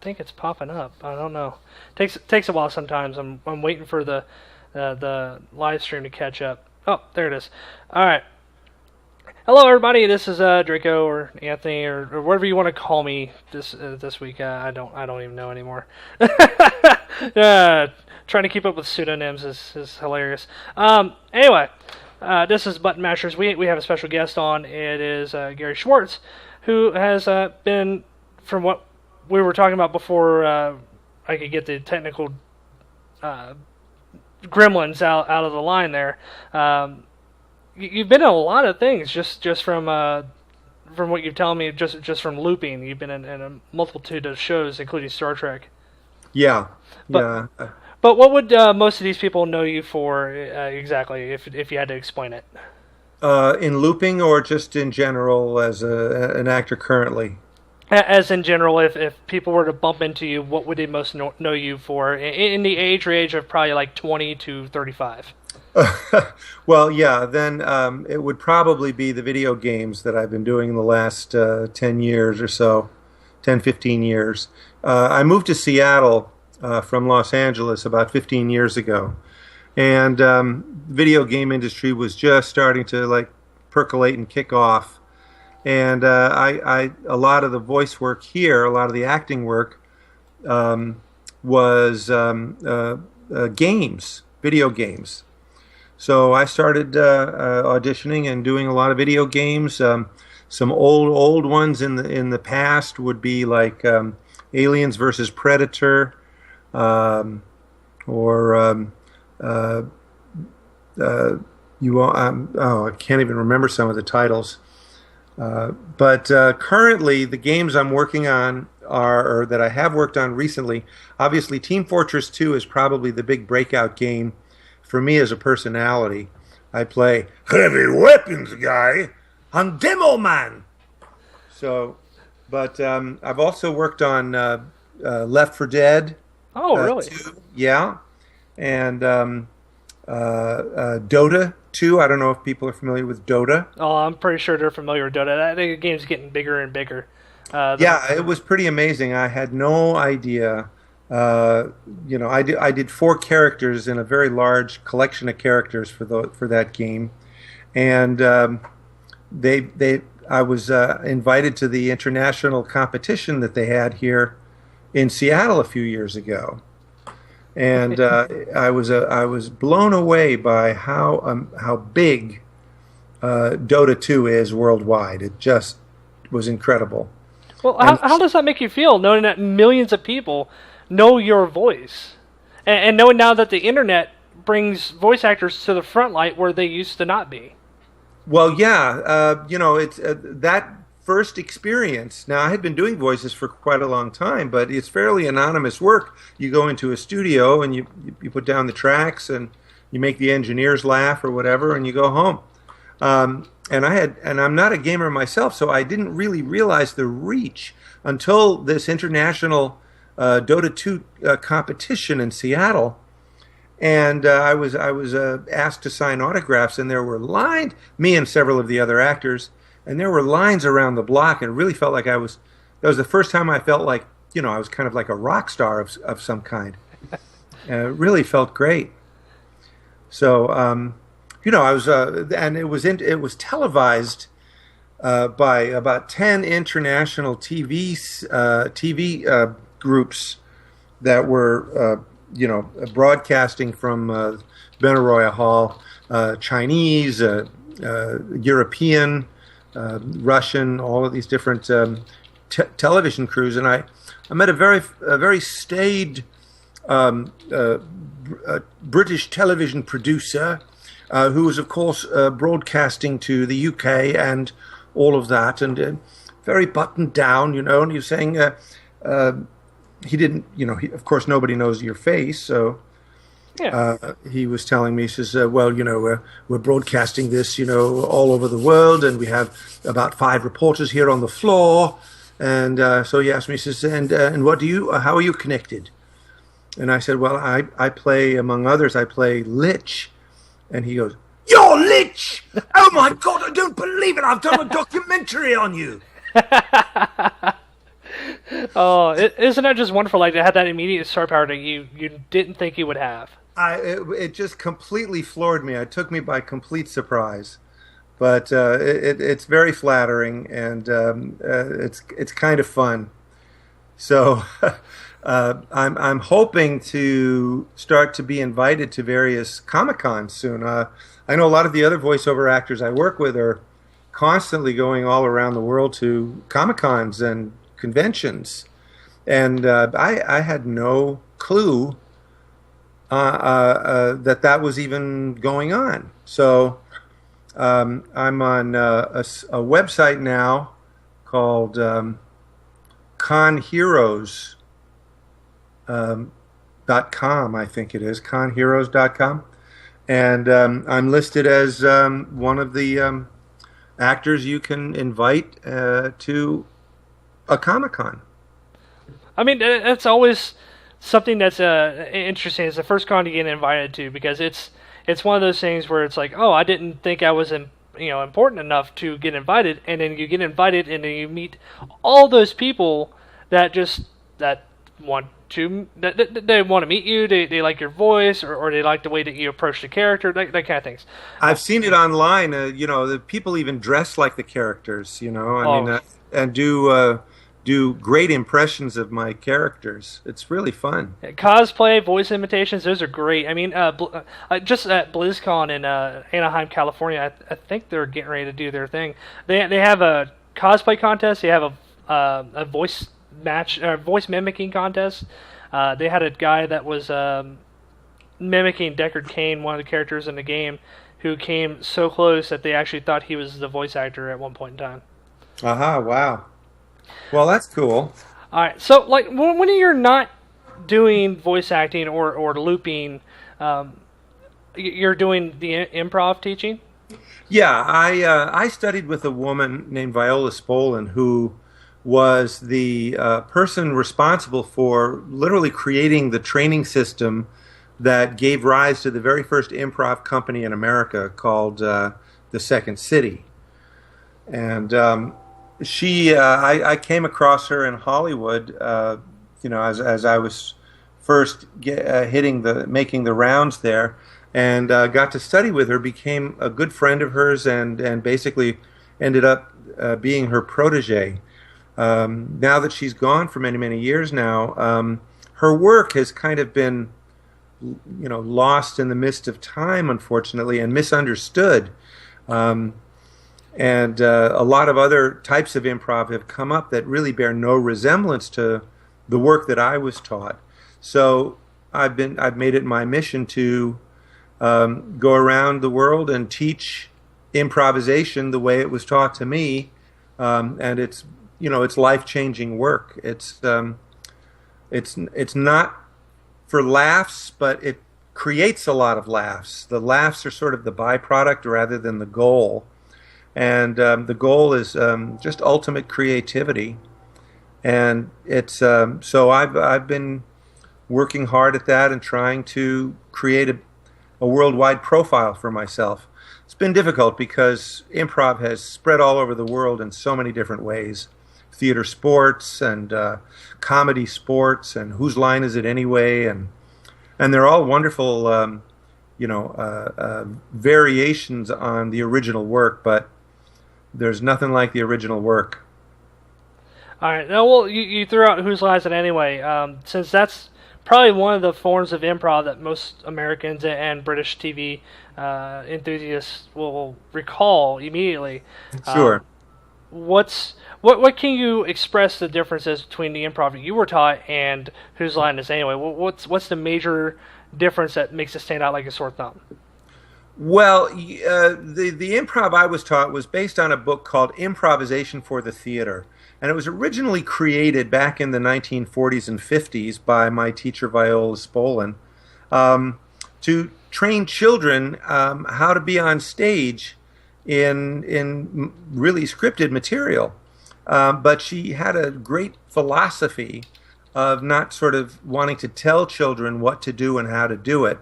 think it's popping up. I don't know. Takes a while sometimes. I'm waiting for the live stream to catch up. Oh, there it is. All right. Hello, everybody. This is Draco or Anthony or whatever you want to call me this week. I don't even know anymore. Trying to keep up with pseudonyms is hilarious. Anyway, this is Button Mashers. We have a special guest on. It is Gary Schwartz, who has been, from what we were talking about before I could get the technical gremlins out of the line there. You've been in a lot of things just from what you're telling me, just from looping. You've been in a multitude of shows, including Star Trek. Yeah. But what would most of these people know you for exactly, if you had to explain it? In looping or just in general as an actor currently? As in general, if people were to bump into you, what would they most know you for in the age range of probably like 20 to 35? Well, yeah, then it would probably be the video games that I've been doing in the last 10 years or so, 10, 15 years. I moved to Seattle from Los Angeles about 15 years ago, and the video game industry was just starting to like percolate and kick off. And a lot of the voice work here, a lot of the acting work was games, video games. So I started auditioning and doing a lot of video games. Some old ones in the past would be like Aliens versus Predator, I can't even remember some of the titles. But currently, the games I'm working on or that I have worked on recently, obviously Team Fortress 2 is probably the big breakout game for me as a personality. I play heavy weapons guy on Demoman. So, but I've also worked on Left 4 Dead. Oh, really? 2, yeah. And Dota 2. I don't know if people are familiar with Dota. Oh, I'm pretty sure they're familiar with Dota. I think the game's getting bigger and bigger. Yeah, it was pretty amazing. I had no idea. I did 4 characters in a very large collection of characters for that game, and I was invited to the international competition that they had here in Seattle a few years ago, and I was blown away by how big Dota 2 is worldwide. It just was incredible. Well, how does that make you feel, knowing that millions of people know your voice, and knowing now that the internet brings voice actors to the front light where they used to not be? Well, yeah, it's that first experience. Now, I had been doing voices for quite a long time, but it's fairly anonymous work. You go into a studio and you put down the tracks and you make the engineers laugh or whatever, and you go home. And I'm not a gamer myself, so I didn't really realize the reach until this international Dota 2 competition in Seattle, and I was asked to sign autographs, and there were lines, me and several of the other actors, and there were lines around the block, and it really felt like that was the first time I felt like, I was kind of like a rock star of some kind. It really felt great. So, I was, and it was televised by about 10 international TV groups that were, broadcasting from Benaroya Hall, Chinese, European, Russian, all of these different television crews, and I met a very staid British television producer who was, of course, broadcasting to the UK and all of that, and very buttoned down, and he was saying. He didn't, of course, nobody knows your face, so yeah. He was telling me, he says, we're broadcasting this, all over the world, and we have about 5 reporters here on the floor, and so he asked me, he says, and how are you connected? And I said, well, I play, among others, I play Lich, and he goes, you're Lich! Oh my God, I don't believe it, I've done a documentary on you! Oh, isn't that just wonderful? Like to have that immediate star power that you didn't think you would have. It just completely floored me. It took me by complete surprise. But it's very flattering, and it's kind of fun. So I'm hoping to start to be invited to various Comic Cons soon. I know a lot of the other voiceover actors I work with are constantly going all around the world to Comic Cons and conventions, and I had no clue that was even going on. So I'm on a website now called conheroes.com, I think it is, conheroes.com. And I'm listed as one of the actors you can invite to a Comic-Con. I mean, it's always something that's interesting. It's the first con you get invited to because it's one of those things where it's like, oh, I didn't think I was important enough to get invited, and then you get invited, and then you meet all those people that want to they want to meet you. They like your voice, or they like the way that you approach the character, that kind of things. I've seen it online. The people even dress like the characters. I mean, and do great impressions of my characters. It's really fun. Cosplay, voice imitations, those are great. I mean, just at BlizzCon in Anaheim, California, I think they're getting ready to do their thing. They have a cosplay contest. They have a voice match, voice mimicking contest. They had a guy that was mimicking Deckard Cain, one of the characters in the game, who came so close that they actually thought he was the voice actor at one point in time. Aha! Wow. Well, that's cool. All right. So, like, when you're not doing voice acting or looping, you're doing the improv teaching? Yeah, I studied with a woman named Viola Spolin, who was the person responsible for literally creating the training system that gave rise to the very first improv company in America called the Second City. And I came across her in Hollywood, as I was first making the rounds there, and got to study with her, became a good friend of hers, and basically ended up being her protege. Now that she's gone for many, many years now, her work has kind of been, lost in the mist of time, unfortunately, and misunderstood. And a lot of other types of improv have come up that really bear no resemblance to the work that I was taught. So I've made it my mission to go around the world and teach improvisation the way it was taught to me, and it's life-changing work. It's not for laughs, but it creates a lot of laughs. The laughs are sort of the byproduct rather than the goal. And the goal is just ultimate creativity, and it's so I've been working hard at that and trying to create a worldwide profile for myself. It's been difficult because improv has spread all over the world in so many different ways: theater sports and comedy sports, and Whose Line Is It Anyway? And they're all wonderful, variations on the original work, but there's nothing like the original work. All right. Now, well, you threw out Whose Line Is It Anyway? Since that's probably one of the forms of improv that most Americans and British TV enthusiasts will recall immediately. Sure. What can you express the differences between the improv that you were taught and Whose Line Is It Anyway? What's the major difference that makes it stand out like a sore thumb? Well, the improv I was taught was based on a book called Improvisation for the Theater. And it was originally created back in the 1940s and 50s by my teacher, Viola Spolin, to train children how to be on stage in really scripted material. But she had a great philosophy of not sort of wanting to tell children what to do and how to do it,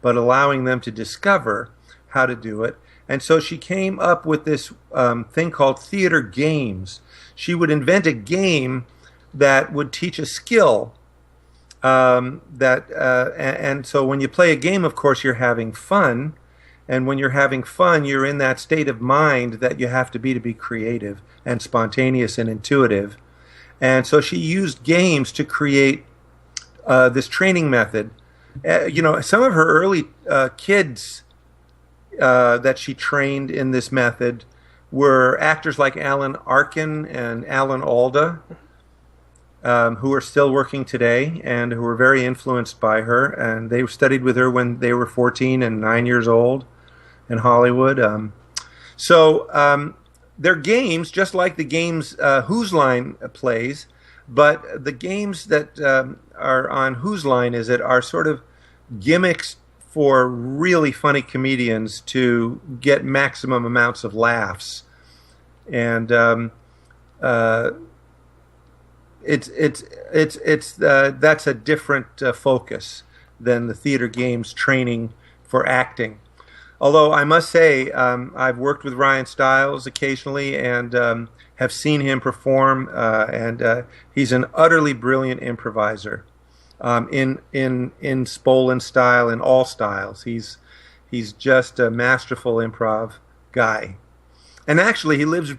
but allowing them to discover how to do it. And so she came up with this thing called theater games. She would invent a game that would teach a skill. And so when you play a game, of course, you're having fun. And when you're having fun, you're in that state of mind that you have to be creative and spontaneous and intuitive. And so she used games to create this training method. Some of her early kids that she trained in this method were actors like Alan Arkin and Alan Alda, who are still working today and who were very influenced by her. And they studied with her when they were 14 and 9 years old in Hollywood. They're games, just like the games Whose Line plays, but the games that are on Whose Line Is It are sort of gimmicks for really funny comedians to get maximum amounts of laughs. And that's a different focus than the theater games training for acting. Although I must say, I've worked with Ryan Stiles occasionally and have seen him perform, and he's an utterly brilliant improviser in Spolin style, in all styles. He's just a masterful improv guy. And actually, he lives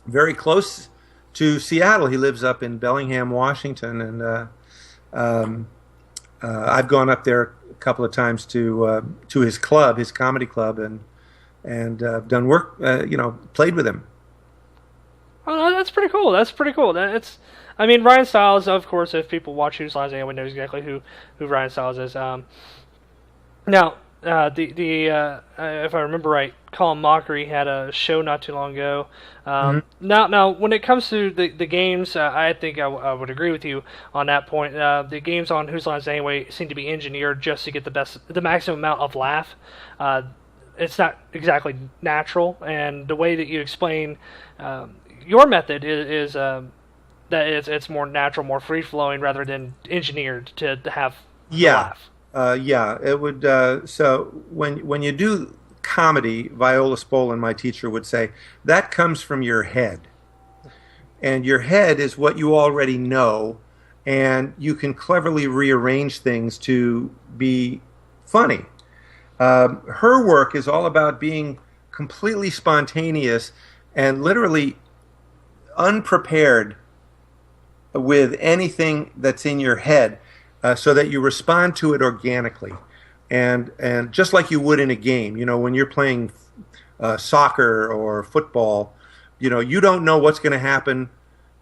very close to Seattle. He lives up in Bellingham, Washington, and I've gone up there a couple of times to his club, his comedy club, and done work, played with him. Oh, that's pretty cool. That's pretty cool. I mean, Ryan Stiles, of course, if people watch Whose Line Is It, anyone knows exactly who Ryan Stiles is. Now, if I remember right, Colin Mockery had a show not too long ago. Now, when it comes to the games, I think I would agree with you on that point. The games on Whose Line Is It Anyway seem to be engineered just to get the maximum amount of laugh. It's not exactly natural, and the way that you explain your method is that it's more natural, more free flowing, rather than engineered to have laugh. It would. So when you do comedy, Viola Spolin, my teacher, would say that comes from your head, and your head is what you already know, and you can cleverly rearrange things to be funny. Her work is all about being completely spontaneous and literally unprepared with anything that's in your head. So that you respond to it organically, and just like you would in a game. When you're playing soccer or football, you don't know what's going to happen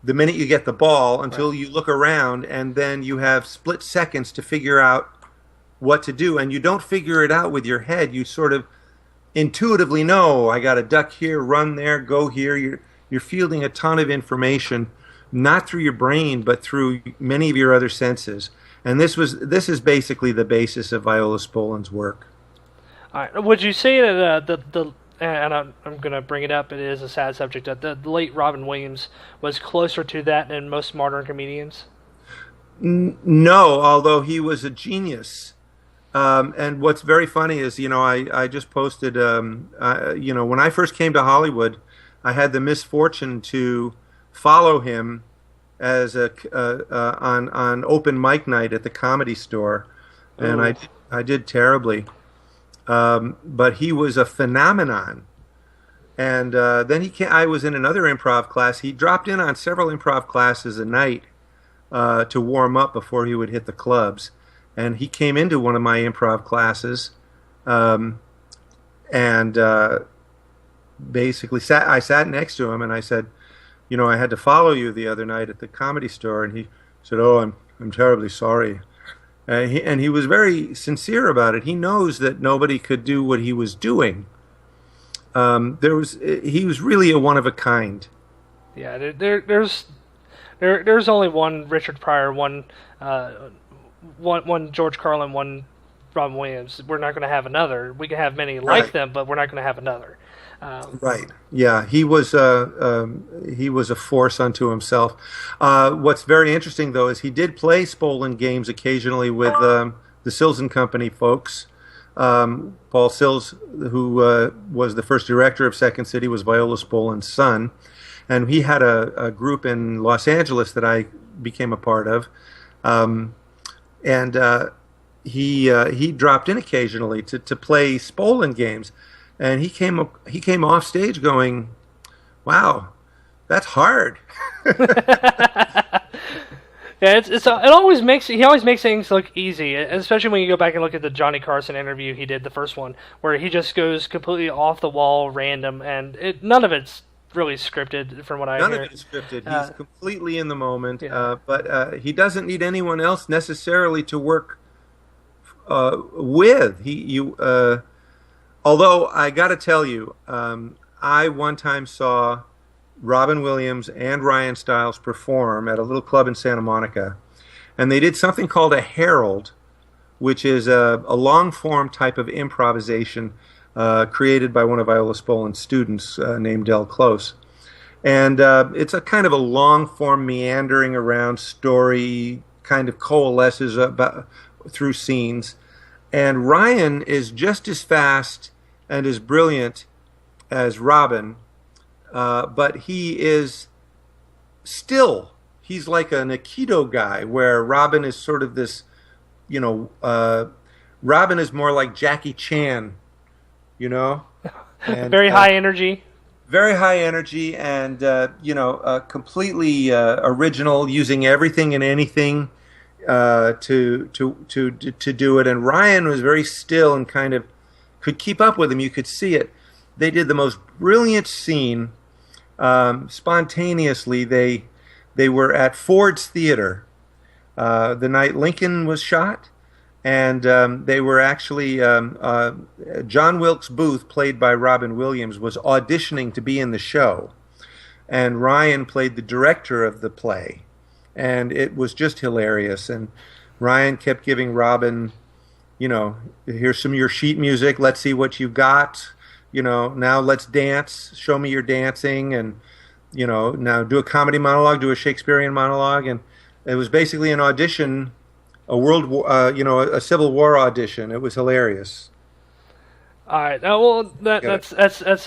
the minute you get the ball until you look around, and then you have split seconds to figure out what to do. And you don't figure it out with your head. You sort of intuitively know, I got to duck here, run there, go here. You're fielding a ton of information, not through your brain, but through many of your other senses. And this is basically the basis of Viola Spolin's work. All right. Would you say that and I'm going to bring it up, it is a sad subject, that the late Robin Williams was closer to that than most modern comedians? No, although he was a genius. And what's very funny is, I just posted, when I first came to Hollywood, I had the misfortune to follow him as on open mic night at the Comedy Store, and I did terribly, but he was a phenomenon. And then I was in another improv class. He dropped in on several improv classes a night to warm up before he would hit the clubs, and he came into one of my improv classes, and basically I sat next to him, and I said, I had to follow you the other night at the Comedy Store. And he said, "Oh, I'm terribly sorry." And he was very sincere about it. He knows that nobody could do what he was doing. He was really a one of a kind. Yeah, there's only one Richard Pryor, one George Carlin, one Robin Williams. We're not going to have another. We can have many like them, but we're not going to have another. Right. Yeah, he was a force unto himself. What's very interesting, though, is he did play Spolin games occasionally with the Sills and Company folks. Paul Sills, who was the first director of Second City, was Viola Spolin's son, and he had a group in Los Angeles that I became a part of, and he dropped in occasionally to play Spolin games, and he came off stage going, "Wow, that's hard." Yeah, it always makes he always makes things look easy, especially when you go back and look at the Johnny Carson interview he did, the first one, where he just goes completely off the wall, random, and none of it's really scripted from what I hear. None of it is scripted. He's completely in the moment, but he doesn't need anyone else necessarily to work with. Although I got to tell you, I one time saw Robin Williams and Ryan Stiles perform at a little club in Santa Monica, and they did something called a herald, which is a long-form type of improvisation created by one of Viola Spolin's students named Del Close. And it's a kind of a long-form meandering around story, kind of coalesces through scenes. And Ryan is just as fast and as brilliant as Robin, but he is still, he's like an Aikido guy, where Robin is sort of this, Robin is more like Jackie Chan, And, very high energy. Very high energy and, completely original, using everything and anything to do it. And Ryan was very still and kind of could keep up with him. You could see it. They did the most brilliant scene. Spontaneously, they were at Ford's Theater the night Lincoln was shot, and they were actually John Wilkes Booth, played by Robin Williams, was auditioning to be in the show, and Ryan played the director of the play, and it was just hilarious. And Ryan kept giving Robin, here's some of your sheet music. Let's see what you got. Now let's dance. Show me your dancing, and now do a comedy monologue, do a Shakespearean monologue, and it was basically an audition, a world war, a Civil War audition. It was hilarious. All right, well, that's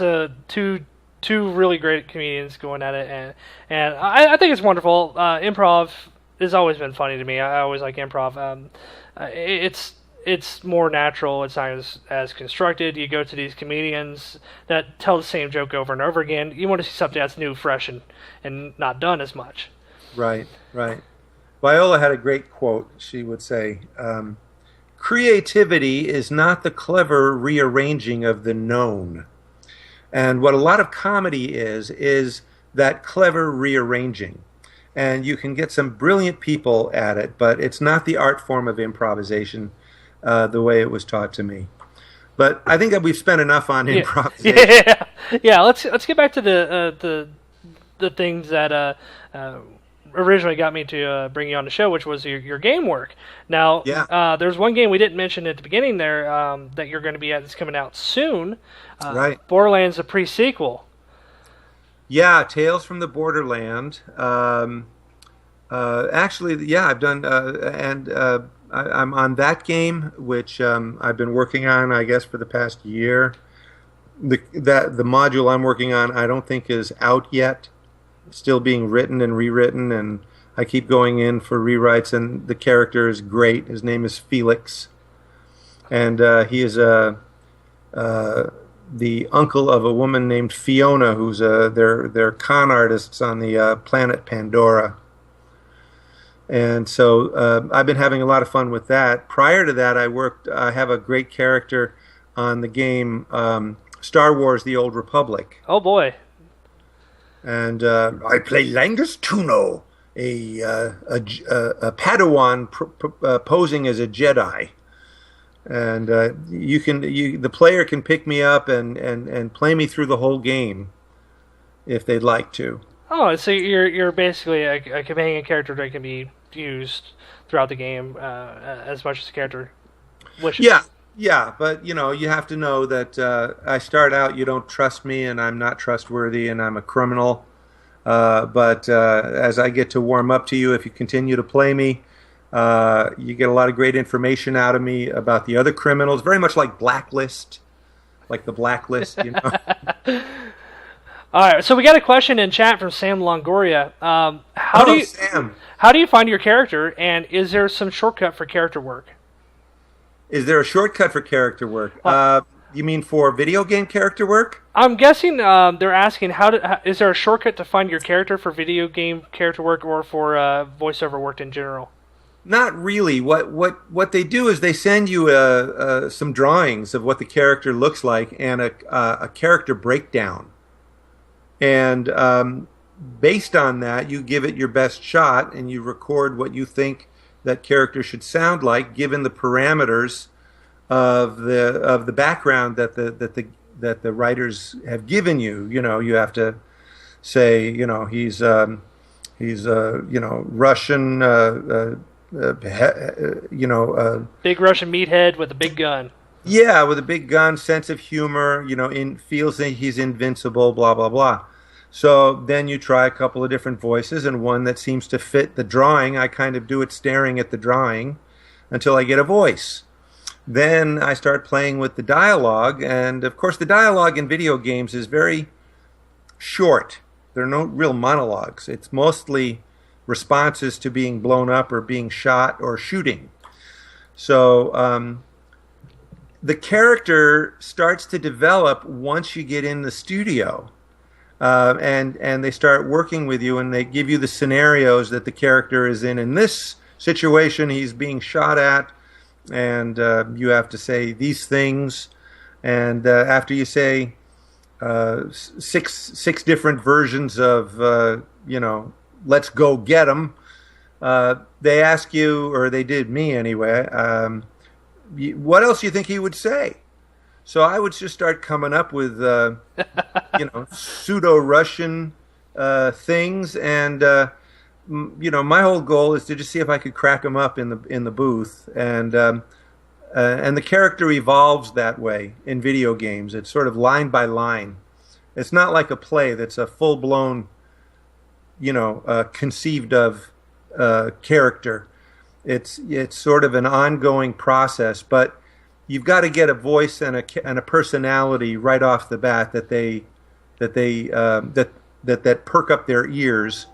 two really great comedians going at it, and I think it's wonderful. Improv has always been funny to me. I always like improv. It's more natural. It's not as constructed. You go to these comedians that tell the same joke over and over again. You want to see something that's new, fresh, and not done as much. Right. Viola had a great quote. She would say, creativity is not the clever rearranging of the known. And what a lot of comedy is that clever rearranging. And you can get some brilliant people at it, but it's not the art form of improvisation the way it was taught to me. But I think that we've spent enough on improvisation. Yeah. Let's get back to the things that originally got me to bring you on the show, which was your game work. Now, there's one game we didn't mention at the beginning there that you're going to be at that's coming out soon. Right. Borderlands, a pre-sequel. Yeah, Tales from the Borderland. Actually, I've done, I'm on that game, which I've been working on, I guess, for the past year. The module I'm working on, I don't think is out yet. It's still being written and rewritten, and I keep going in for rewrites. And the character is great. His name is Felix, and he is the uncle of a woman named Fiona, who's they're con artists on the planet Pandora. And so I've been having a lot of fun with that. Prior to that, I have a great character on the game Star Wars: The Old Republic. Oh boy! And I play Langus Tuno, a Padawan posing as a Jedi. And the player can pick me up and play me through the whole game if they'd like to. Oh, so you're basically a companion character that can be used throughout the game as much as the character wishes. Yeah, but you have to know that I start out, you don't trust me, and I'm not trustworthy, and I'm a criminal. But as I get to warm up to you, if you continue to play me, you get a lot of great information out of me about the other criminals, very much like Blacklist, like the Blacklist, All right, so we got a question in chat from Sam Longoria. Sam. How do you find your character, and is there some shortcut for character work? Is there a shortcut for character work? You mean for video game character work? I'm guessing they're asking is there a shortcut to find your character for video game character work or for voiceover work in general? Not really. What they do is they send you some drawings of what the character looks like and a character breakdown, and based on that, you give it your best shot and you record what you think that character should sound like, given the parameters of the background that the writers have given you. You know, you have to say, you know, he's Russian, big Russian meathead with a big gun. Yeah, with a big gun, sense of humor. You know, feels that he's invincible. Blah blah blah. So then you try a couple of different voices, and one that seems to fit the drawing. I kind of do it staring at the drawing until I get a voice. Then I start playing with the dialogue, and of course the dialogue in video games is very short. There are no real monologues. It's mostly responses to being blown up or being shot or shooting. So the character starts to develop once you get in the studio. And they start working with you, and they give you the scenarios that the character is in. In this situation, he's being shot at, and you have to say these things. And after you say six different versions of, let's go get him, they ask you, or they did me anyway, what else do you think he would say? So I would just start coming up with, pseudo-Russian things, and my whole goal is to just see if I could crack them up in the booth, and the character evolves that way in video games. It's sort of line by line. It's not like a play that's a full-blown, conceived of character. It's sort of an ongoing process, but you've got to get a voice and a personality right off the bat that perk up their ears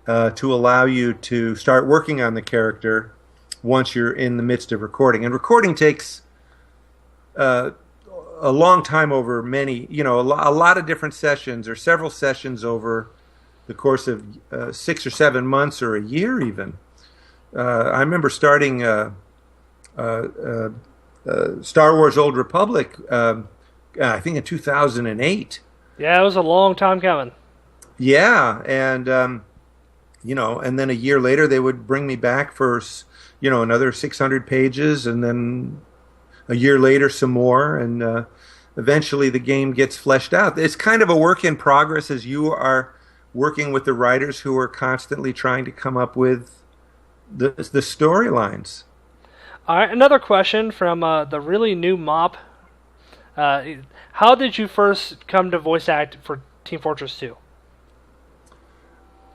to allow you to start working on the character once you're in the midst of recording. And recording takes a long time over many, a lot of different sessions or several sessions over the course of 6 or 7 months or a year even. I remember starting Star Wars Old Republic, I think in 2008. Yeah, it was a long time coming. Yeah, and and then a year later they would bring me back for another 600 pages, and then a year later some more, and eventually the game gets fleshed out. It's kind of a work in progress as you are working with the writers who are constantly trying to come up with the storylines. All right, another question from the really new Mop. How did you first come to voice act for Team Fortress 2?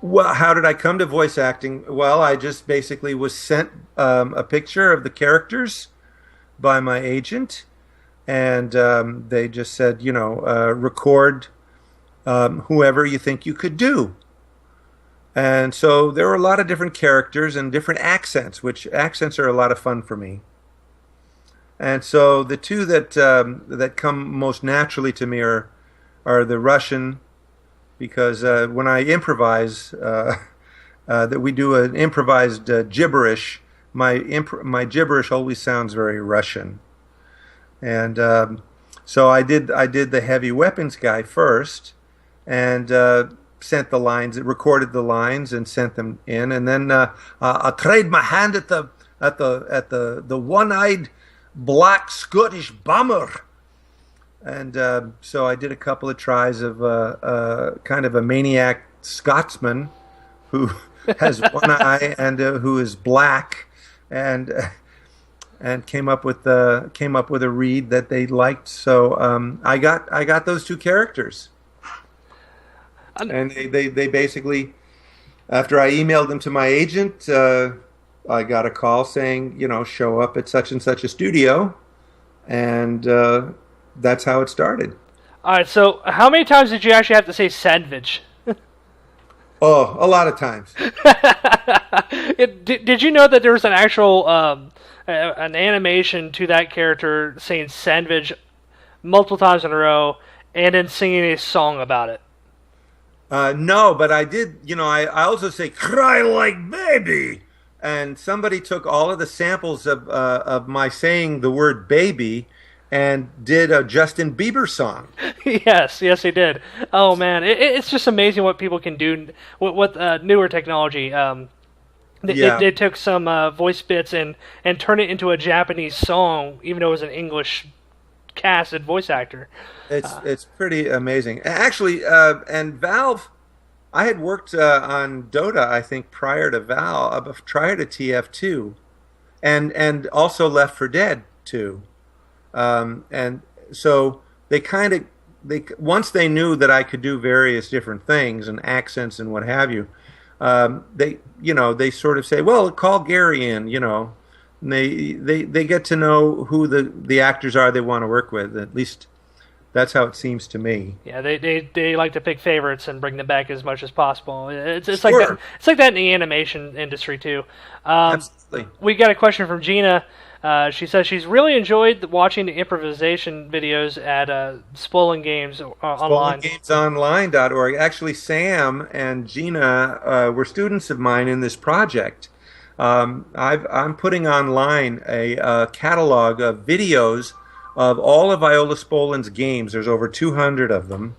Well, how did I come to voice acting? Well, I just basically was sent a picture of the characters by my agent, and they just said, record whoever you think you could do. And so there were a lot of different characters and different accents, which accents are a lot of fun for me. And so the two that come most naturally to me are the Russian, because when I improvise, that we do an improvised gibberish. My gibberish always sounds very Russian, and so I did the heavy weapons guy first, and sent the lines, recorded the lines, and sent them in, and then I tried my hand at the one-eyed black Scottish bomber, and so I did a couple of tries of kind of a maniac Scotsman who has one eye and who is black, and came up with a read that they liked. So I got those two characters. And they basically, after I emailed them to my agent, I got a call saying, show up at such and such a studio, and that's how it started. All right. So, how many times did you actually have to say sandwich? Oh, a lot of times. Did you know that there was an actual an animation to that character saying sandwich multiple times in a row, and then singing a song about it? No, but I did. I also say "cry like baby," and somebody took all of the samples of my saying the word "baby" and did a Justin Bieber song. Yes, he did. Oh man, it's just amazing what people can do with newer technology. They took some voice bits and turned it into a Japanese song, even though it was an English casted voice actor. It's pretty amazing. Actually, and Valve, I had worked on Dota, I think, prior to prior to TF2, and also Left 4 Dead 2. And so once they knew that I could do various different things and accents and what have you, they sort of say, well, call Gary in, and they get to know who the actors are they want to work with. At least that's how it seems to me. Yeah, they like to pick favorites and bring them back as much as possible. It's Sure. like that. It's like that in the animation industry too. Absolutely. We got a question from Gina. She says she's really enjoyed watching the improvisation videos at Spoiling Games online. SpoilenGamesOnline.org. Actually, Sam and Gina were students of mine in this project. I'm putting online a catalog of videos of all of Viola Spolin's games. There's over 200 of them,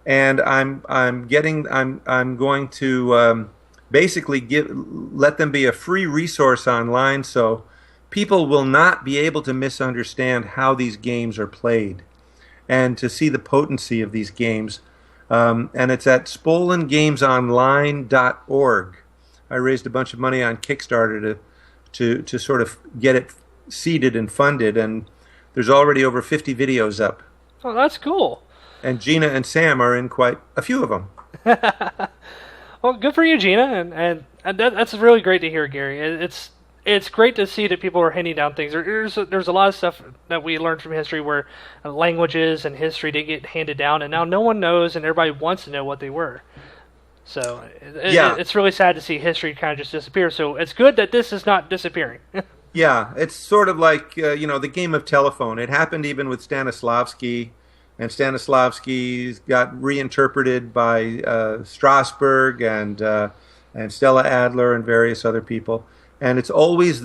and I'm going to basically let them be a free resource online, so people will not be able to misunderstand how these games are played, and to see the potency of these games. And it's at SpoilenGamesOnline.org. I raised a bunch of money on Kickstarter to sort of get it seeded and funded, and there's already over 50 videos up. Oh, that's cool. And Gina and Sam are in quite a few of them. Well, good for you, Gina, and that's really great to hear, Gary. It's great to see that people are handing down things. There's a lot of stuff that we learned from history where languages and history did get handed down, and now no one knows, and everybody wants to know what they were. So it's really sad to see history kind of just disappear. So it's good that this is not disappearing. Yeah, it's sort of like the game of telephone. It happened even with Stanislavski, and Stanislavski got reinterpreted by Strasberg and Stella Adler and various other people. And it's always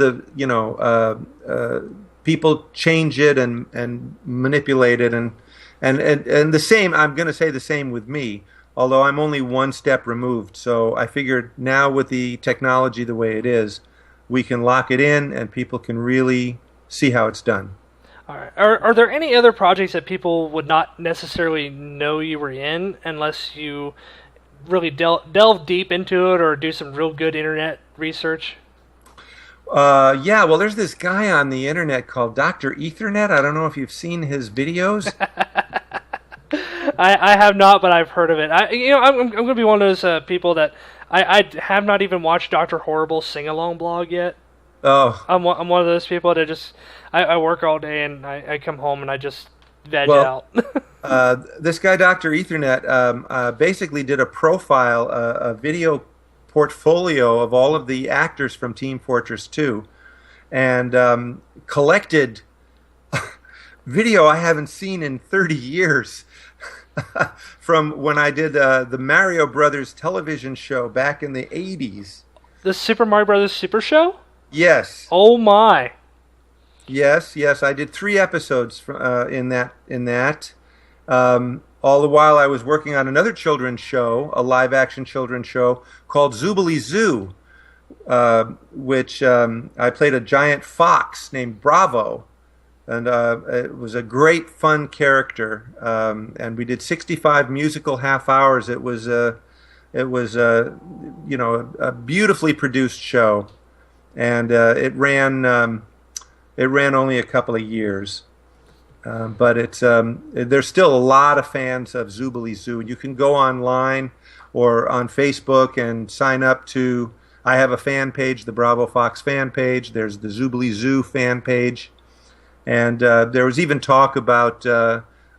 people change it and manipulate it, and the same. I'm going to say the same with me, although I'm only one step removed. So I figured now with the technology the way it is, we can lock it in and people can really see how it's done. All right. Are there any other projects that people would not necessarily know you were in unless you really delve deep into it or do some real good internet research? Yeah, well, there's this guy on the internet called Dr. Ethernet. I don't know if you've seen his videos. I have not, but I've heard of it. I'm going to be one of those people that I have not even watched Dr. Horrible's sing-along blog yet. Oh. I'm one of those people that just, I work all day and I come home and I just veg out. This guy, Dr. Ethernet, basically did a profile, a video portfolio of all of the actors from Team Fortress 2, and collected video I haven't seen in 30 years from when I did the Mario Brothers television show back in the 80s. The Super Mario Brothers Super Show? Yes. Oh my. Yes. I did 3 episodes in that. All the while I was working on another children's show, a live-action children's show called Zoobly Zoo, which I played a giant fox named Bravo, and it was a great, fun character. And we did 65 musical half hours. It was a beautifully produced show, and it ran only a couple of years. But there's still a lot of fans of Zoobly Zoo. You can go online or on Facebook and sign up to. I have a fan page, the Bravo Fox fan page. There's the Zoobly Zoo fan page, and there was even talk about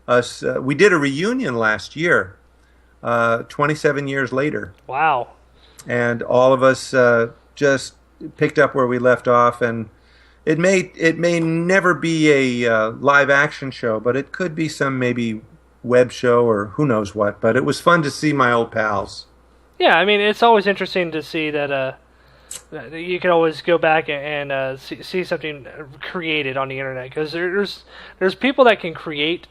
us. We did a reunion last year, 27 years later, Wow. and all of us just picked up where we left off. And it may never be a live action show, but it could be some maybe web show or who knows what. But it was fun to see my old pals. Yeah, I mean, it's always interesting to see that you can always go back and see something created on the internet, because there's people that can create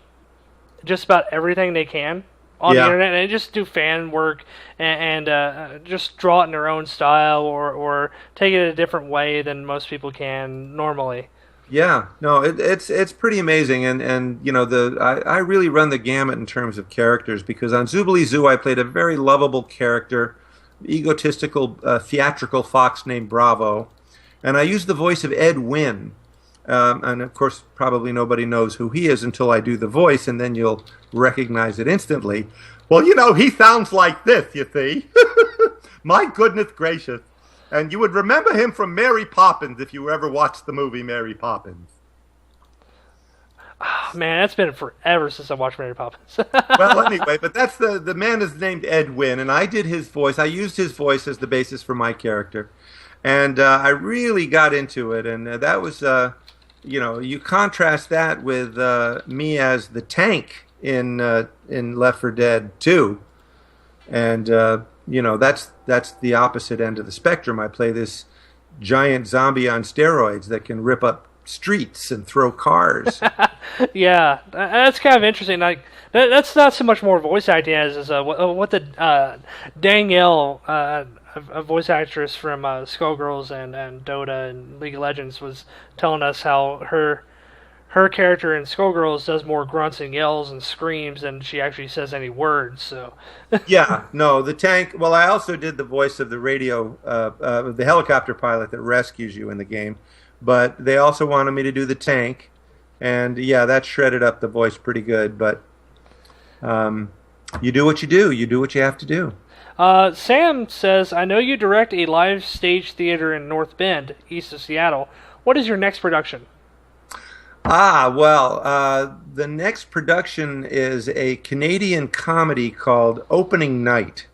just about everything they can on the internet, and they just do fan work and just draw it in their own style or take it a different way than most people can normally. Yeah, no, it's pretty amazing, and you know I really run the gamut in terms of characters, because on Zoobilee Zoo I played a very lovable character, egotistical theatrical fox named Bravo, and I used the voice of Ed Wynn, and of course probably nobody knows who he is until I do the voice, and then you'll recognize it instantly. Well, you know, he sounds like this, you see. My goodness gracious. And you would remember him from Mary Poppins if you ever watched the movie Mary Poppins. Oh, man, that's been forever since I watched Mary Poppins. Well, anyway, but that's the man is named Ed Wynn, and I did his voice. I used his voice as the basis for my character, and I really got into it. And that was, you contrast that with me as the tank in Left 4 Dead 2, and that's the opposite end of the spectrum. I play this giant zombie on steroids that can rip up streets and throw cars. Yeah, that's kind of interesting. Like that's not so much more voice acting as what the Danielle, a voice actress from Skullgirls and Dota and League of Legends, was telling us how her character in Skullgirls does more grunts and yells and screams than she actually says any words. So, yeah, no, the tank. Well, I also did the voice of the radio, the helicopter pilot that rescues you in the game. But they also wanted me to do the tank, and yeah, that shredded up the voice pretty good. But you do what you do. You do what you have to do. Sam says, I know you direct a live stage theater in North Bend, east of Seattle. What is your next production? The next production is a Canadian comedy called Opening Night,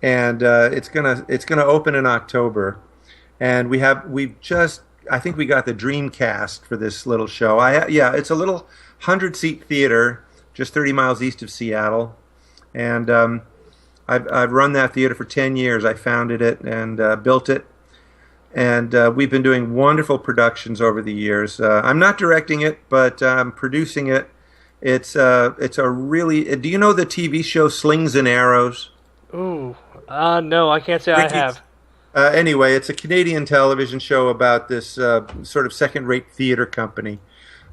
and it's gonna open in October, and I think we got the dream cast for this little show. It's a little 100-seat theater just 30 miles east of Seattle, and I've run that theater for 10 years. I founded it and built it. And we've been doing wonderful productions over the years. I'm not directing it, but I'm producing it. It's a really... Do you know the TV show Slings and Arrows? Ooh, no, I can't say I have. Anyway, it's a Canadian television show about this sort of second-rate theater company.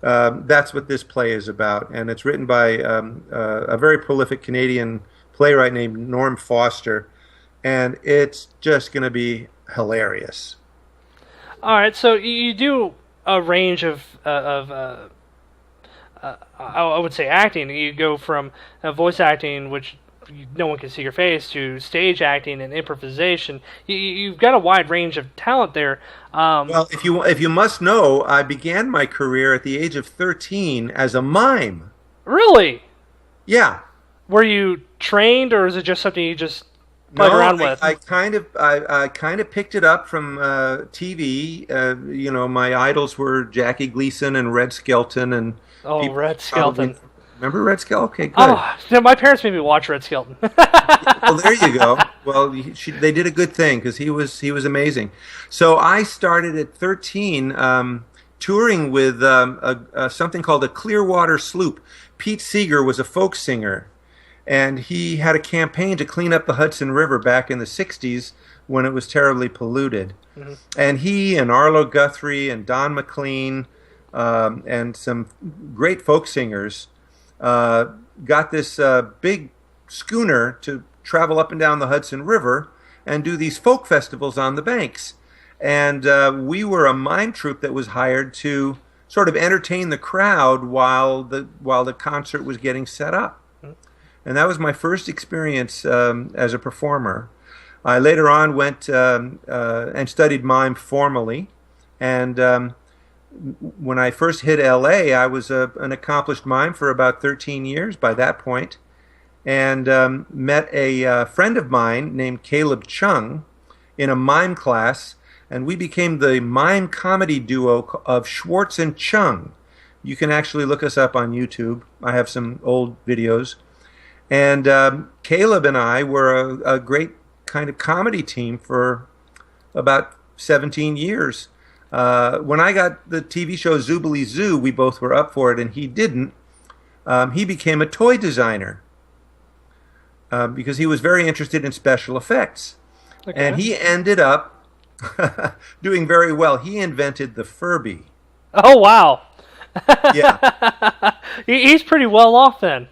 That's what this play is about. And it's written by a very prolific Canadian playwright named Norm Foster. And it's just going to be hilarious. All right, so you do a range of I would say acting. You go from voice acting, which no one can see your face, to stage acting and improvisation. You've got a wide range of talent there. Well, if you must know, I began my career at the age of 13 as a mime. Really? Yeah. Were you trained, or is it just something you just plug around with? I kind of picked it up from TV. My idols were Jackie Gleason and Red Skelton and. Oh, Red Skelton! Remember Red Skelton? Okay, good. Oh, my parents made me watch Red Skelton. Well, there you go. Well, they did a good thing because he was amazing. So I started at 13, touring with something called a Clearwater Sloop. Pete Seeger was a folk singer. And he had a campaign to clean up the Hudson River back in the 60s when it was terribly polluted. Mm-hmm. And he and Arlo Guthrie and Don McLean and some great folk singers got this big schooner to travel up and down the Hudson River and do these folk festivals on the banks. And we were a mime troupe that was hired to sort of entertain the crowd while the concert was getting set up. And that was my first experience as a performer. I later on went and studied mime formally, and when I first hit LA, I was an accomplished mime for about 13 years by that point, and met a friend of mine named Caleb Chung in a mime class, and we became the mime comedy duo of Schwartz and Chung. You can actually look us up on YouTube. I have some old videos. And Caleb and I were a great kind of comedy team for about 17 years. When I got the TV show Zoobilee Zoo, we both were up for it, and he didn't. He became a toy designer because he was very interested in special effects. Okay. And he ended up doing very well. He invented the Furby. Oh, wow. Yeah. He's pretty well off then.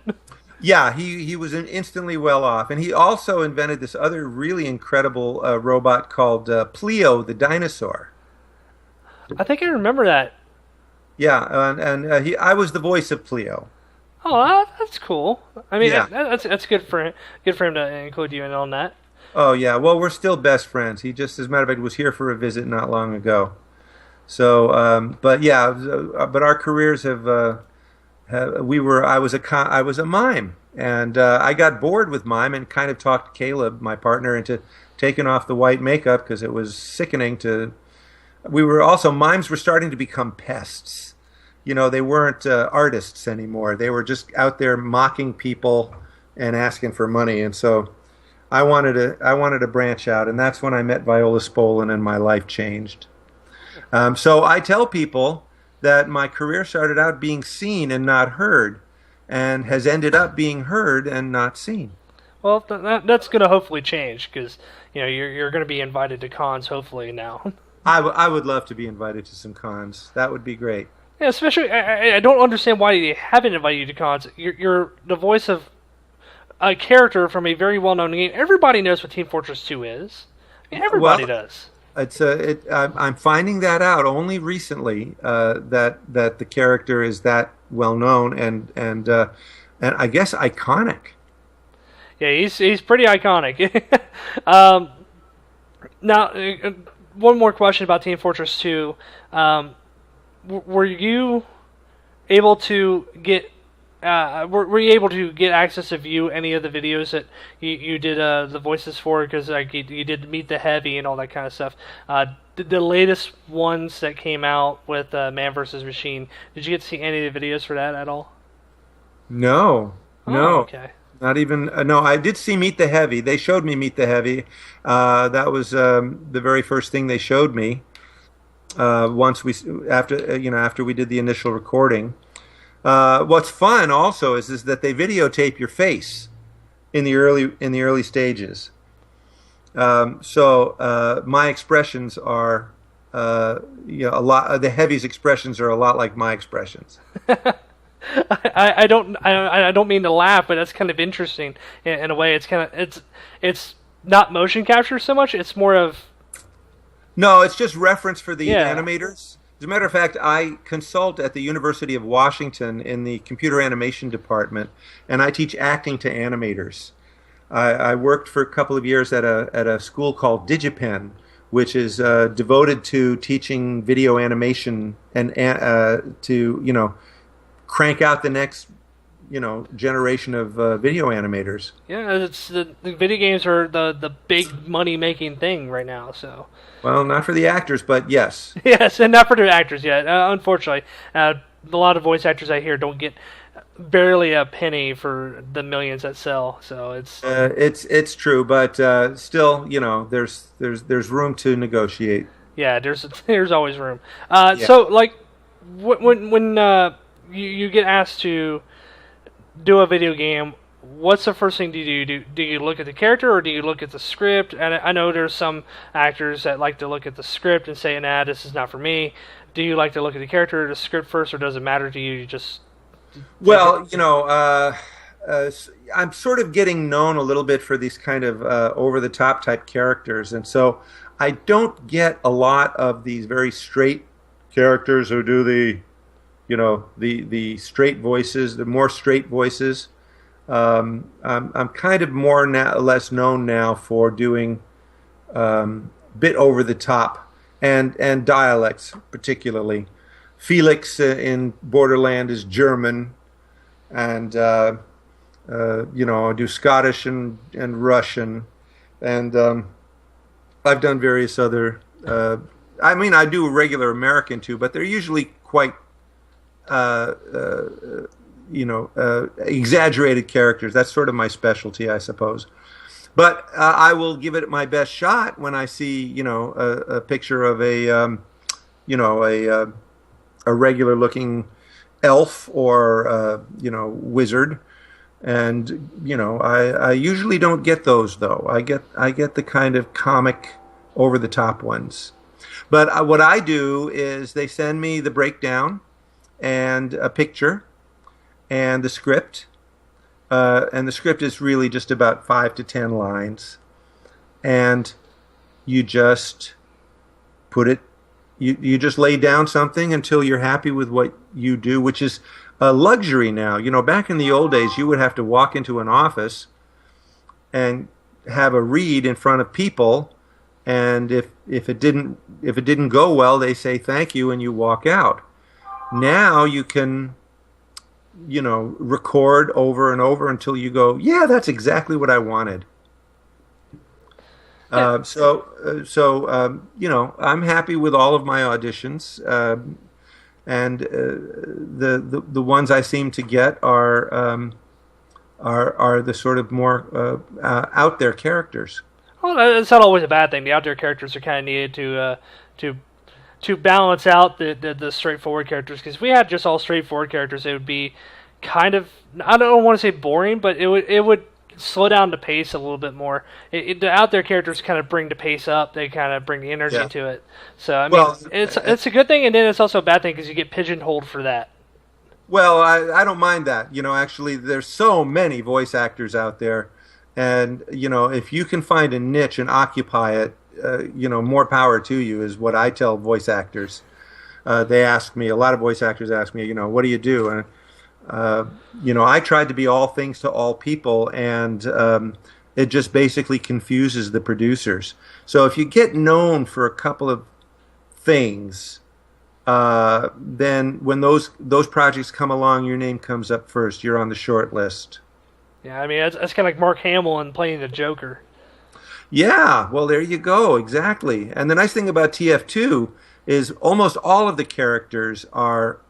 Yeah, he was instantly well off. And he also invented this other really incredible robot called Pleo the dinosaur. I think I remember that. Yeah, and I was the voice of Pleo. Oh, that's cool. I mean, yeah. that's good for him. Good for him to include you in on that. Oh yeah, well we're still best friends. He just, as a matter of fact, was here for a visit not long ago. So, but yeah, but our careers have. I was a mime, and I got bored with mime and kind of talked Caleb, my partner, into taking off the white makeup because it was sickening to. Mimes were starting to become pests. You know, they weren't artists anymore. They were just out there mocking people and asking for money. And so I wanted to branch out, and that's when I met Viola Spolin and my life changed. So I tell people that my career started out being seen and not heard, and has ended up being heard and not seen. Well, that's going to hopefully change because you're going to be invited to cons hopefully now. I would love to be invited to some cons. That would be great. Yeah, especially I don't understand why they haven't invited you to cons. You're the voice of a character from a very well-known game. Everybody knows what Team Fortress 2 is. I mean, everybody does. I'm finding that out only recently that the character is that well known and I guess iconic. Yeah, he's pretty iconic. Now, one more question about Team Fortress 2. Were you able to get were you able to get access to view any of the videos that you did the voices for? Because like you did Meet the Heavy and all that kind of stuff. The latest ones that came out with Man vs. Machine, did you get to see any of the videos for that at all? No. Okay. Not even no. I did see Meet the Heavy. They showed me Meet the Heavy. That was the very first thing they showed me. After we did the initial recording. What's fun also is that they videotape your face in the early stages. So my expressions are a lot. The Heavy's expressions are a lot like my expressions. I don't mean to laugh, but that's kind of interesting in a way. It's not motion capture so much. It's more of no. It's just reference for the animators. As a matter of fact, I consult at the University of Washington in the computer animation department, and I teach acting to animators. I worked for a couple of years at a school called DigiPen, which is devoted to teaching video animation and to crank out the next generation of video animators. Yeah, it's the video games are the big money making thing right now. So. Well, not for the actors, but yes. Yes, and not for the actors yet. Unfortunately, a lot of voice actors I hear don't get barely a penny for the millions that sell. So it's true, but still, there's room to negotiate. Yeah, there's always room. So like when you get asked to do a video game, what's the first thing you do? Do you look at the character or do you look at the script? And I know there's some actors that like to look at the script and say, nah, this is not for me. Do you like to look at the character or the script first, or does it matter to you? You just... Well, I'm sort of getting known a little bit for these kind of over-the-top type characters, and so I don't get a lot of these very straight characters who do the straight voices, the more straight voices. I'm kind of more less known now for doing bit over the top and dialects particularly Felix in Borderlands is German, and I do Scottish and Russian, and I've done various other. I do regular American too, but they're usually quite exaggerated characters. That's sort of my specialty, I suppose. But I will give it my best shot when I see, a picture of a regular looking elf or wizard, and I usually don't get those though. I get the kind of comic, over the top ones. But what I do is they send me the breakdown and a picture and the script. And the script is really just about 5 to 10 lines. And you just put it, you just lay down something until you're happy with what you do, which is a luxury now. Back in the old days, you would have to walk into an office and have a read in front of people. And if it didn't go well, they say thank you and you walk out. Now you can record over and over until you go, yeah, that's exactly what I wanted. I'm happy with all of my auditions, and the ones I seem to get are the sort of more out there characters. Well, it's not always a bad thing. The out there characters are kind of needed to balance out the straightforward characters, because if we had just all straightforward characters, it would be kind of, I don't want to say boring, but it would slow down the pace a little bit more. The out there characters kind of bring the pace up. They kind of bring the energy to it. So it's a good thing, and then it's also a bad thing because you get pigeonholed for that. Well, I don't mind that. Actually, there's so many voice actors out there, and if you can find a niche and occupy it, more power to you, is what I tell voice actors. They ask me, a lot of voice actors ask me, what do you do? And I tried to be all things to all people, and it just basically confuses the producers. So if you get known for a couple of things, then when those projects come along, your name comes up first. You're on the short list. Yeah, I mean, that's kind of like Mark Hamill and playing the Joker. Yeah, well, there you go, exactly. And the nice thing about TF2 is almost all of the characters are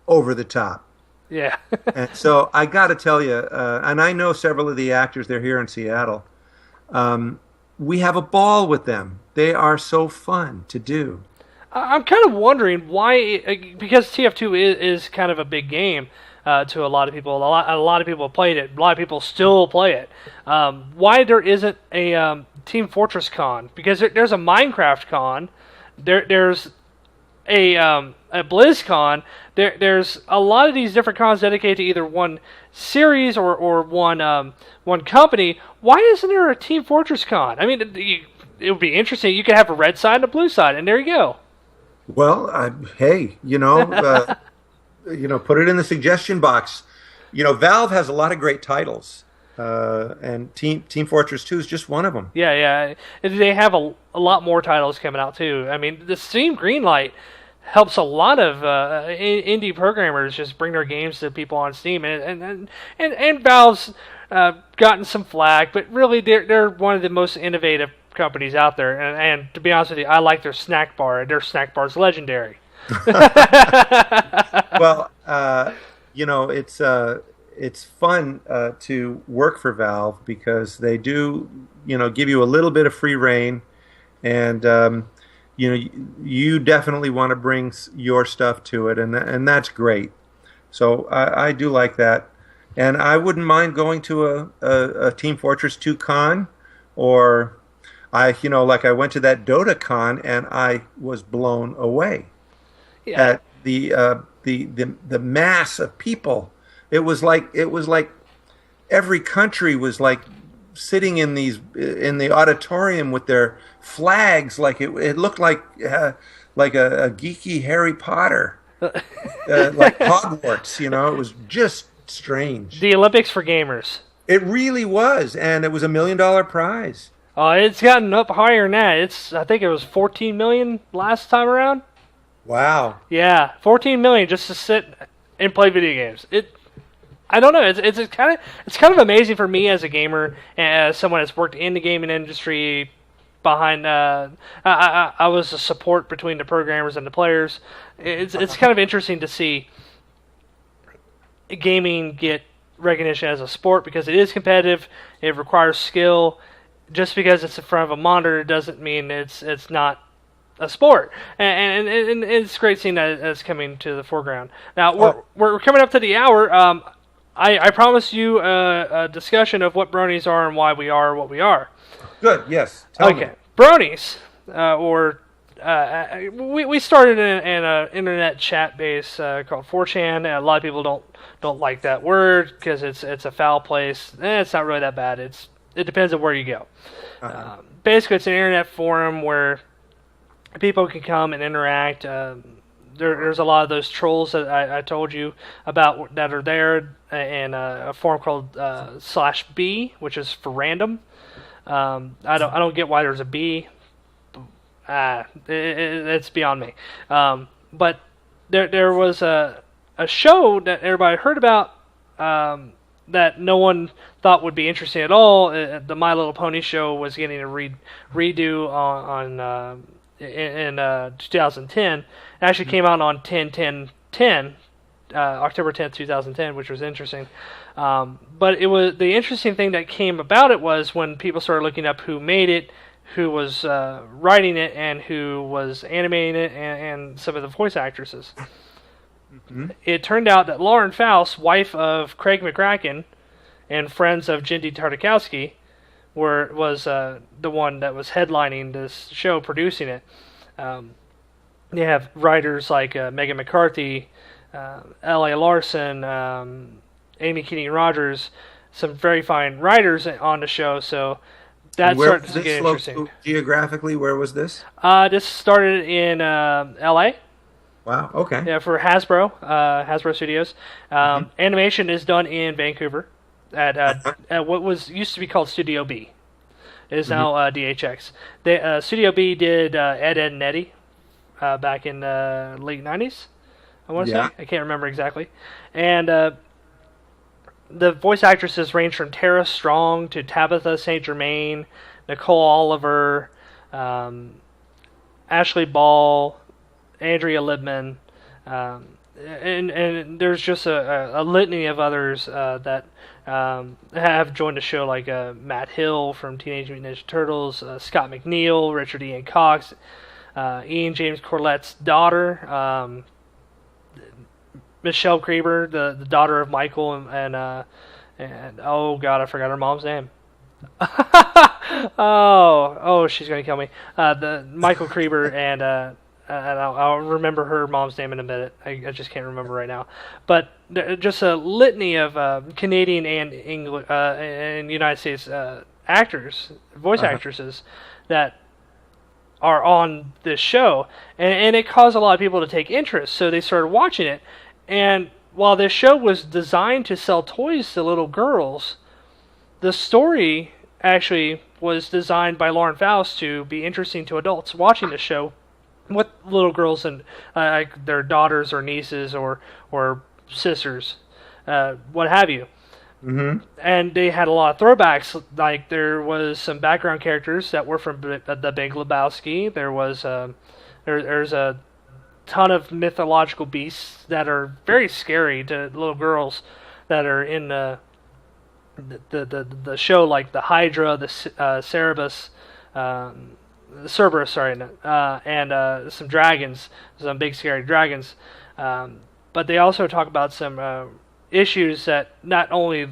over the top. Yeah. And so I got to tell you, and I know several of the actors, they're here in Seattle. We have a ball with them. They are so fun to do. I'm kind of wondering why, because TF2 is kind of a big game to a lot of people. A lot of people have played it. A lot of people still play it. Why there isn't a Team Fortress Con? Because there's a Minecraft Con. There's a BlizzCon. There's a lot of these different cons dedicated to either one series or one company. Why isn't there a Team Fortress Con? I mean, it would be interesting. You could have a red side and a blue side, and there you go. Well, hey, put it in the suggestion box. Valve has a lot of great titles, and Team Fortress 2 is just one of them. Yeah. They have a lot more titles coming out too. I mean, the Steam Greenlight helps a lot of indie programmers just bring their games to people on Steam, and Valve's gotten some flack, but really they're one of the most innovative companies out there. And to be honest with you, I like their snack bar. Their snack bar's legendary. Well, it's fun to work for Valve because they do, give you a little bit of free reign, and you definitely want to bring your stuff to it, and that's great. So I do like that, and I wouldn't mind going to a Team Fortress 2 con, or I went to that Dota con and I was blown away at the mass of people. It was like every country was like sitting in the auditorium with their flags. Like it looked like a geeky Harry Potter, like Hogwarts. It was just strange. The Olympics for gamers. It really was, and it was $1 million prize. It's gotten up higher than that. I think it was $14 million last time around. Wow. Yeah, 14 million just to sit and play video games. I don't know. It's kind of amazing for me as a gamer and as someone that's worked in the gaming industry. Behind, I was a support between the programmers and the players. It's kind of interesting to see gaming get recognition as a sport because it is competitive. It requires skill. Just because it's in front of a monitor doesn't mean it's not a sport. And it's great seeing that it's coming to the foreground. Now we're coming up to the hour. I promised you a discussion of what bronies are and why we are what we are. Good. Yes. Tell me. Bronies, we started in an internet chat base called 4chan. And a lot of people don't like that word because it's a foul place. It's not really that bad. It depends on where you go. Basically, it's an internet forum where people can come and interact. There's a lot of those trolls that I told you about that are there in a forum called /B, which is for random. I don't get why there's a B. It's beyond me. But there was a show that everybody heard about that no one thought would be interesting at all. The My Little Pony show was getting a redo in 2010. It actually came out on 10/10/10, October 10th, 2010, which was interesting. But it was the interesting thing that came about it was when people started looking up who made it, who was writing it, and who was animating it, and some of the voice actresses. Mm-hmm. It turned out that Lauren Faust, wife of Craig McCracken, and friends of Jindy Tartakovsky, was the one that was headlining this show, producing it. You have writers like Megan McCarthy, L.A. Larson, Amy Keating Rogers, some very fine writers on the show, so that started to get interesting. Geographically, where was this? This started in L.A. Wow, okay. Yeah, for Hasbro Studios. Animation is done in Vancouver at what used to be called Studio B. It is now DHX. Studio B did Ed, and Eddie back in the late 90s, I want to say. I can't remember exactly. And the voice actresses range from Tara Strong to Tabitha St. Germain, Nicole Oliver, Ashley Ball, Andrea Libman, and there's just a litany of others that have joined the show, like Matt Hill from Teenage Mutant Ninja Turtles, Scott McNeil, Richard Ian Cox, Ian James Corlett's daughter, Michelle Creeber, the daughter of Michael, and oh god, I forgot her mom's name. oh, she's gonna kill me. The Michael Creeber and I'll remember her mom's name in a minute. I just can't remember right now. But just a litany of Canadian and English and United States actors, voice actresses that are on this show, and it caused a lot of people to take interest. So they started watching it. And while this show was designed to sell toys to little girls, the story actually was designed by Lauren Faust to be interesting to adults watching the show with little girls and their daughters or nieces or sisters, what have you. Mm-hmm. And they had a lot of throwbacks. Like there was some background characters that were from the Big Lebowski. There was there's a ton of mythological beasts that are very scary to little girls that are in the show, like the Hydra, the Cerberus, and some dragons, some big scary dragons. But they also talk about some issues that not only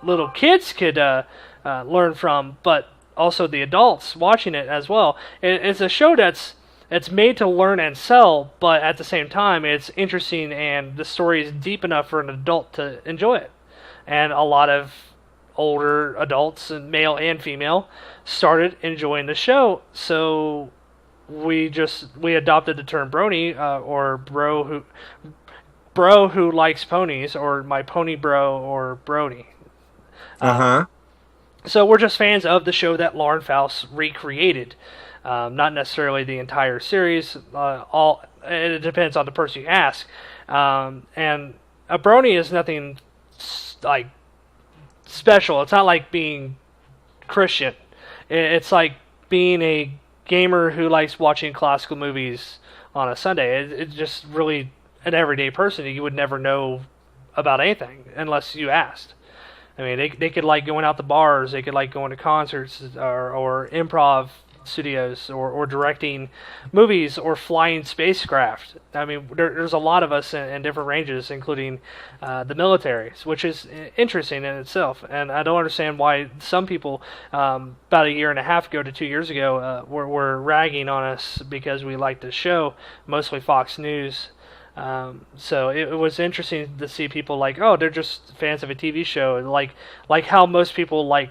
little kids could learn from, but also the adults watching it as well. It's a show it's made to learn and sell, but at the same time, it's interesting and the story is deep enough for an adult to enjoy it. And a lot of older adults, and male and female, started enjoying the show. So we adopted the term brony, or bro who likes ponies, or my pony bro, or brony. So we're just fans of the show that Lauren Faust recreated. Not necessarily the entire series. It depends on the person you ask. And a brony is nothing like special. It's not like being Christian. It's like being a gamer who likes watching classical movies on a Sunday. It's just really an everyday person. You would never know about anything unless you asked. I mean, they could like going out to bars. They could like going to concerts or improv studios or directing movies or flying spacecraft. I mean, there's a lot of us in different ranges, including the military, which is interesting in itself. And I don't understand why some people, about a year and a half ago to 2 years ago, were ragging on us because we liked the show, mostly Fox News. So it was interesting to see people like, oh, they're just fans of a TV show, like how most people like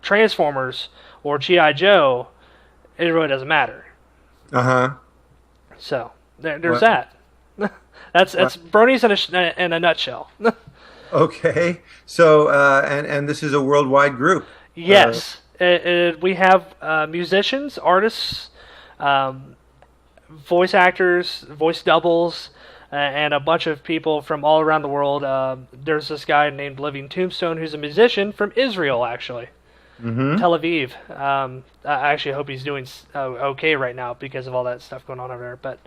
Transformers or G.I. Joe. It really doesn't matter. So there's that. That's Brony's in a nutshell. Okay. So and this is a worldwide group. Yes, we have musicians, artists, voice actors, voice doubles. And a bunch of people from all around the world. There's this guy named Living Tombstone who's a musician from Israel, actually. Tel Aviv. I actually hope he's doing okay right now because of all that stuff going on over there, but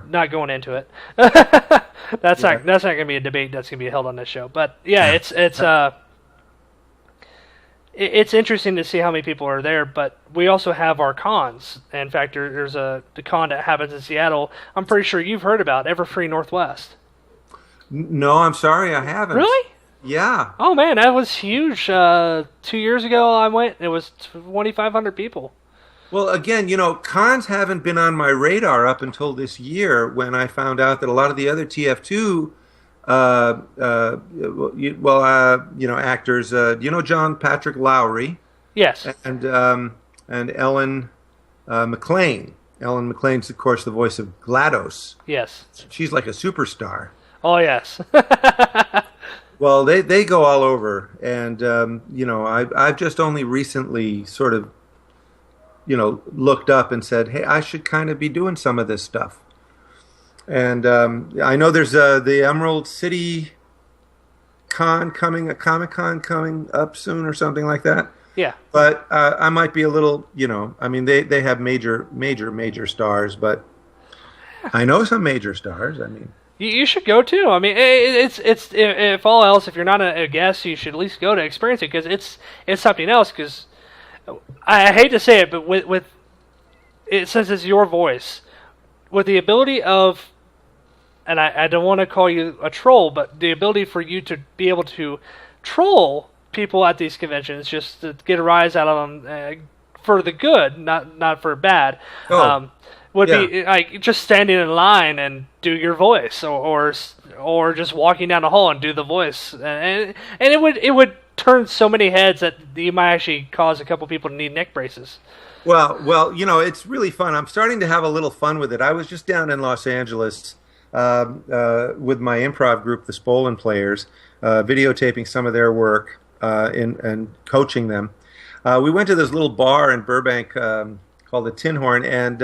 not going into it. That's not going to be a debate that's going to be held on this show. But yeah, it's interesting to see how many people are there, but we also have our cons. In fact, there's the con that happens in Seattle. I'm pretty sure you've heard about Everfree Northwest. No, I'm sorry, I haven't. Really? Yeah. Oh man, that was huge. 2 years ago I went, it was 2,500 people. Well, again, cons haven't been on my radar up until this year when I found out that a lot of the other TF2 actors, John Patrick Lowry? Yes. And Ellen McLean. Ellen McLean's, of course, the voice of GLaDOS. Yes. She's like a superstar. Oh, yes. Well, they go all over, and I've just only recently sort of, looked up and said, hey, I should kind of be doing some of this stuff. And I know there's the Emerald City Con coming, a Comic-Con coming up soon or something like that. Yeah. But I might be a little, I mean, they have major stars, but I know some major stars. I mean, you should go too. I mean, it's if all else, if you're not a guest, you should at least go to experience it because it's something else. Because I hate to say it, but with it, since it's your voice, with the ability of, and I don't want to call you a troll, but the ability for you to be able to troll people at these conventions, just to get a rise out of them for the good, not for bad. Would be like just standing in line and do your voice, or just walking down the hall and do the voice, and it would turn so many heads that you might actually cause a couple people to need neck braces. Well, it's really fun. I'm starting to have a little fun with it. I was just down in Los Angeles with my improv group, the Spolin Players, videotaping some of their work and coaching them. We went to this little bar in Burbank called the Tin Horn, and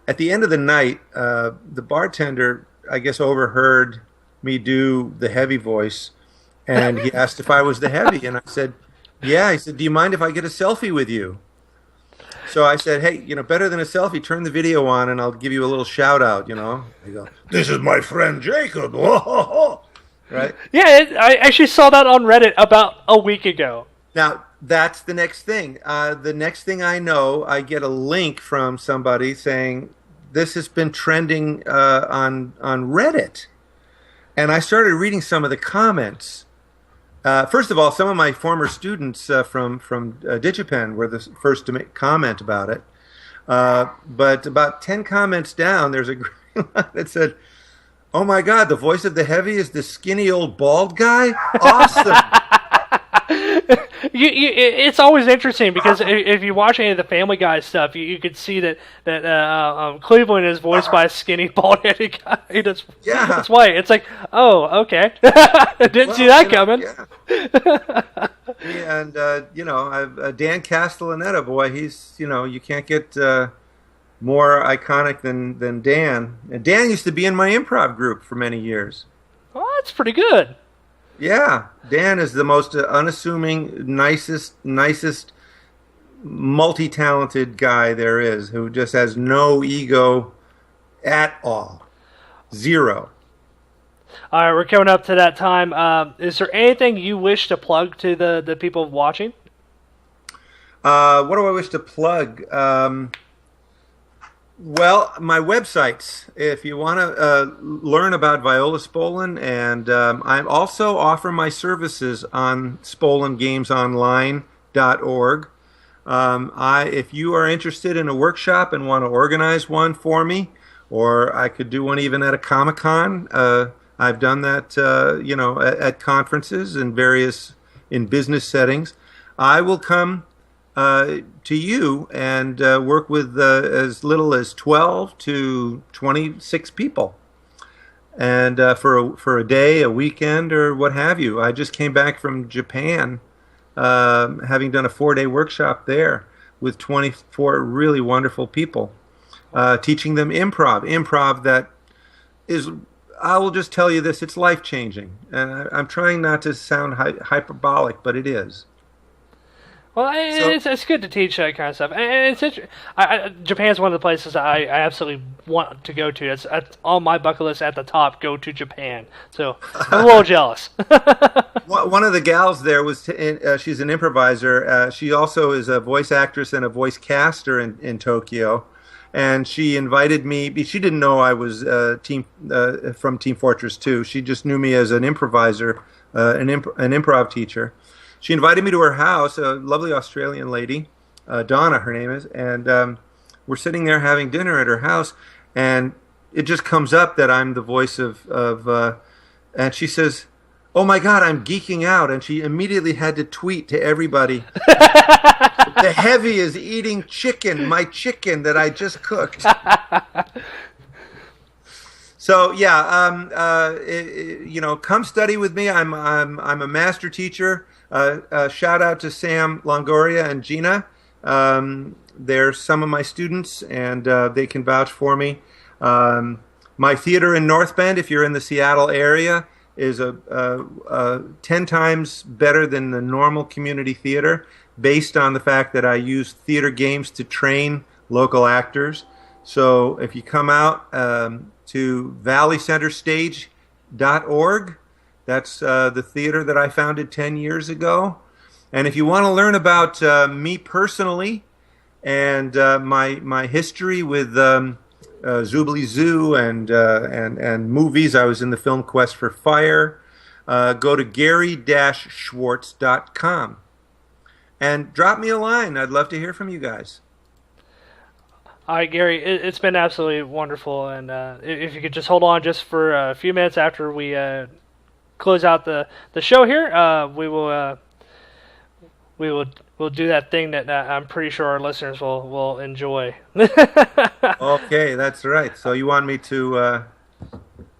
at the end of the night, the bartender, I guess, overheard me do the heavy voice, and he asked if I was the heavy, and I said, yeah. He said, do you mind if I get a selfie with you? So I said, hey, better than a selfie, turn the video on, and I'll give you a little shout out, I go, this is my friend Jacob. Right? Yeah, I actually saw that on Reddit about a week ago. Now, that's the next thing. The next thing I know, I get a link from somebody saying, this has been trending on Reddit. And I started reading some of the comments. First of all, some of my former students from DigiPen were the first to comment about it. But about 10 comments down, there's a green line that said, oh my God, the voice of the heavy is the skinny old bald guy? Awesome. It's always interesting because if you watch any of the Family Guy stuff, you could see that Cleveland is voiced by a skinny, bald-headed guy. That's white. It's like, oh, okay, didn't see that coming. Yeah. And I've Dan Castellaneta, boy, he's you can't get more iconic than Dan. And Dan used to be in my improv group for many years. Oh, that's pretty good. Yeah, Dan is the most unassuming, nicest, multi-talented guy there is, who just has no ego at all. Zero. All right, we're coming up to that time. Is there anything you wish to plug to the people watching? What do I wish to plug? Well, my websites. If you want to learn about viola Spolin, and I also offer my services on SpolinGamesOnline.org. If you are interested in a workshop and want to organize one for me, or I could do one even at a Comic-Con. I've done that, at conferences and in business settings. I will come to you and work with as little as 12 to 26 people, and for a day, a weekend, or what have you. I just came back from Japan, having done a 4-day workshop there with 24 really wonderful people, teaching them improv that is, I will just tell you this, it's life-changing. And I'm trying not to sound hyperbolic, but it is. Well, it's good to teach that kind of stuff, and it's Japan's one of the places I absolutely want to go to. It's on my bucket list at the top. Go to Japan, so I'm a little jealous. One of the gals there she's an improviser. She also is a voice actress and a voice caster in Tokyo, and she invited me. She didn't know I was from Team Fortress 2. She just knew me as an improviser, an improv teacher. She invited me to her house, a lovely Australian lady, Donna, her name is, and we're sitting there having dinner at her house, and it just comes up that I'm the voice of and she says, "Oh my God, I'm geeking out," and she immediately had to tweet to everybody, "The heavy is eating chicken, my chicken that I just cooked." So yeah, come study with me. I'm a master teacher. Shout out to Sam Longoria and Gina. They're some of my students, and they can vouch for me. My theater in North Bend, if you're in the Seattle area, is 10 times better than the normal community theater, based on the fact that I use theater games to train local actors. So if you come out to valleycenterstage.org, that's the theater that I founded 10 years ago. And if you want to learn about me personally and my history with Zoobly Zoo and movies, I was in the film Quest for Fire, go to gary-schwartz.com and drop me a line. I'd love to hear from you guys. All right, Gary, it's been absolutely wonderful, and if you could just hold on just for a few minutes after we close out the show here, we'll do that thing that I'm pretty sure our listeners will enjoy. Okay, that's right. So you want me to?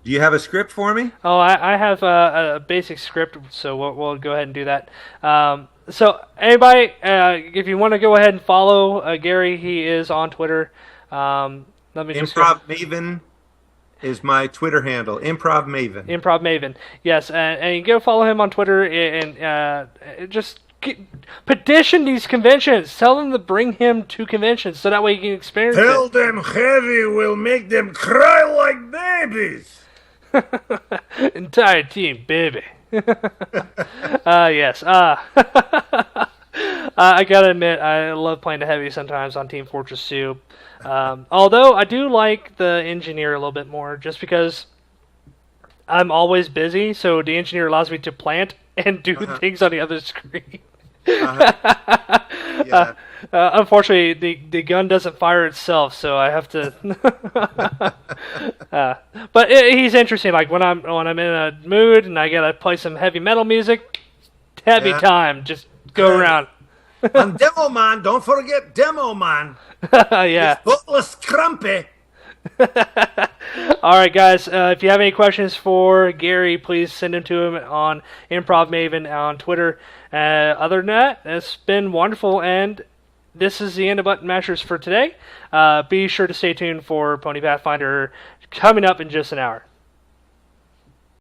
Do you have a script for me? Oh, I have a basic script, so we'll go ahead and do that. So anybody, if you want to go ahead and follow Gary, he is on Twitter. Let me Improv Maven is my Twitter handle. Improv Maven. Improv Maven. Yes, and you go follow him on Twitter and just petition these conventions. Tell them to bring him to conventions so that way you can experience Tell it. them heavy will make them cry like babies. Entire team, baby. Yes. I gotta admit, I love playing the heavy sometimes on Team Fortress 2. Although I do like the engineer a little bit more, just because I'm always busy, so the engineer allows me to plant and do things on the other screen. Yeah. Unfortunately, the gun doesn't fire itself, so I have to. But he's interesting. Like when I'm in a mood and I gotta play some heavy metal music, heavy time. Just go around. And Demoman, don't forget Demoman. Yeah. Bootless Crumpy. All right, guys. If you have any questions for Gary, please send them to him on Improv Maven on Twitter. Other than that, it's been wonderful, and this is the end of Button Mashers for today. Be sure to stay tuned for Pony Pathfinder coming up in just an hour.